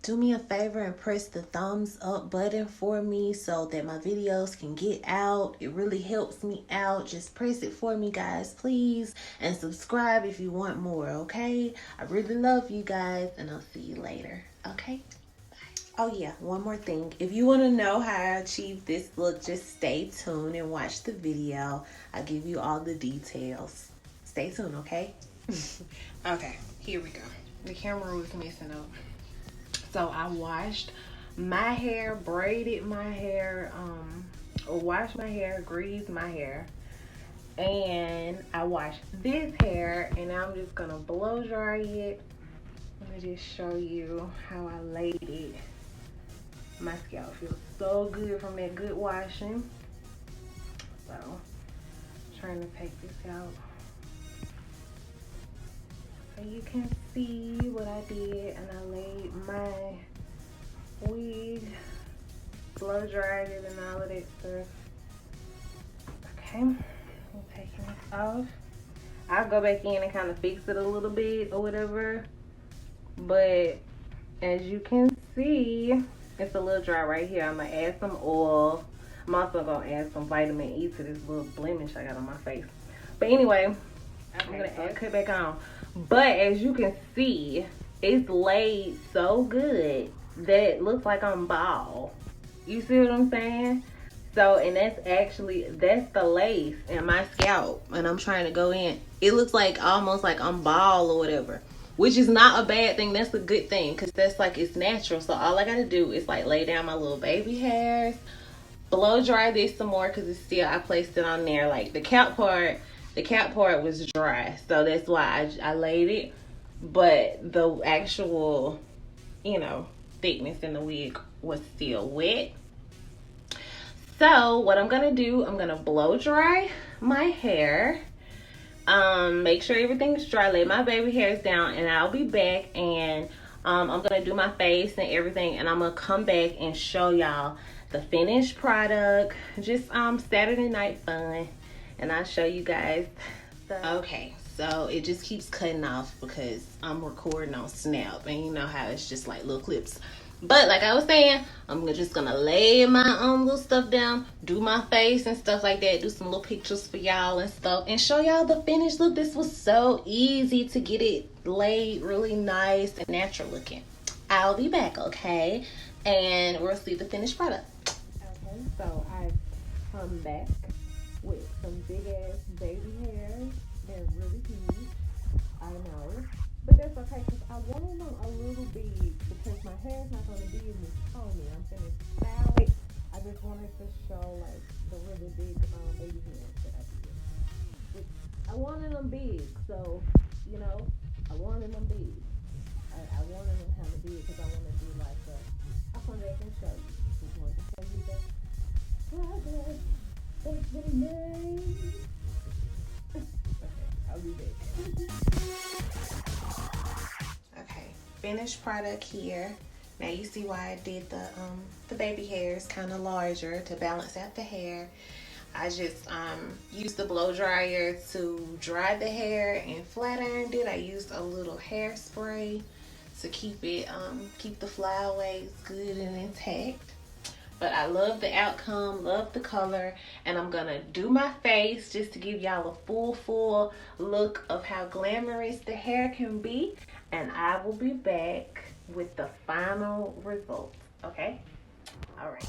do me a favor and press the thumbs up button for me so that my videos can get out. It really helps me out. Just press it for me, guys, please. And subscribe if you want more, okay? I really love you guys, and I'll see you later, okay? Oh yeah, one more thing. If you want to know how I achieved this look, just stay tuned and watch the video. I'll give you all the details. Stay tuned, okay? Okay, here we go. The camera was messing up. So I washed my hair, braided my hair, washed my hair, greased my hair. And I washed this hair, and I'm just going to blow dry it. Let me just show you how I laid it. My scalp feels so good from that good washing. So, trying to take this out so you can see what I did. And I laid my wig, blow dried it, and all of that stuff. Okay, I'm taking this off. I'll go back in and kind of fix it a little bit or whatever. But as you can see, it's a little dry right here. I'm going to add some oil. I'm also going to add some vitamin E to this little blemish I got on my face. But anyway, I'm going to cut back on. But as you can see, it's laid so good that it looks like I'm bald. You see what I'm saying? So, and that's the lace in my scalp. And I'm trying to go in. It looks like almost like I'm bald or whatever. Which is not a bad thing. That's a good thing. Because that's like, it's natural. So all I got to do is like lay down my little baby hairs. Blow dry this some more. Because it's still, I placed it on there. Like the cap part was dry. So that's why I laid it. But the actual, thickness in the wig was still wet. So what I'm going to do, I'm going to blow dry my hair. Make sure everything's dry, lay my baby hairs down, and I'll be back, and I'm gonna do my face and everything, and I'm gonna come back and show y'all the finished product. Just Saturday night fun, and I'll show you guys okay, so it just keeps cutting off because I'm recording on Snap, and you know how it's just like little clips. But like I was saying, I'm just gonna lay my little stuff down, do my face and stuff like that, do some little pictures for y'all and stuff, and show y'all the finished look. This was so easy to get it laid really nice and natural looking. I'll be back, okay? And we'll see the finished product. Okay, so I come back with some big ass baby hairs. They're really huge, I know. But that's okay, because I wanted them a little big because my hair's not going to be in this pony. I'm going to style it. I just wanted to show like the really big baby hairs that I did. Which I wanted them big, so, I wanted them big. I wanted them kind of big because I want to do like I'll come back and show you. Just wanted to show you the progress that's been made. Okay, I'll be back. Okay, finished product here. Now you see why I did the baby hairs kind of larger to balance out the hair. I just used the blow dryer to dry the hair and flat ironed it. I used a little hairspray to keep it keep the flyaways good and intact. But I love the outcome, love the color, and I'm gonna do my face just to give y'all a full look of how glamorous the hair can be, and I will be back with the final result. Okay? All right.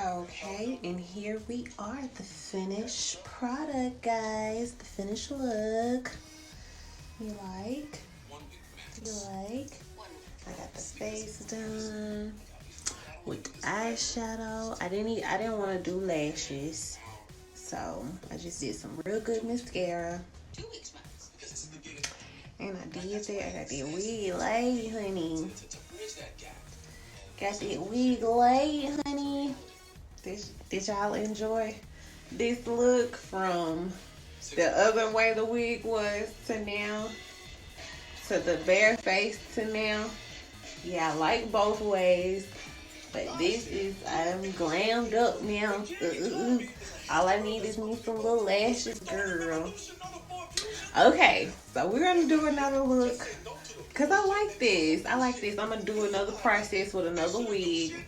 Okay, and here we are, the finished product, guys. The finished look. You like? You like? I got the face done with eyeshadow. I didn't want to do lashes, so I just did some real good mascara. And I did that. I got that wig laid, honey. Got that wig laid, honey. Did y'all enjoy this look from the other way the wig was to now, to the bare face to now? Yeah, I like both ways, but this is, I'm glammed up now. All I need is me some little lashes, girl. Okay, so we're gonna do another look, because I like this. I'm gonna do another process with another wig.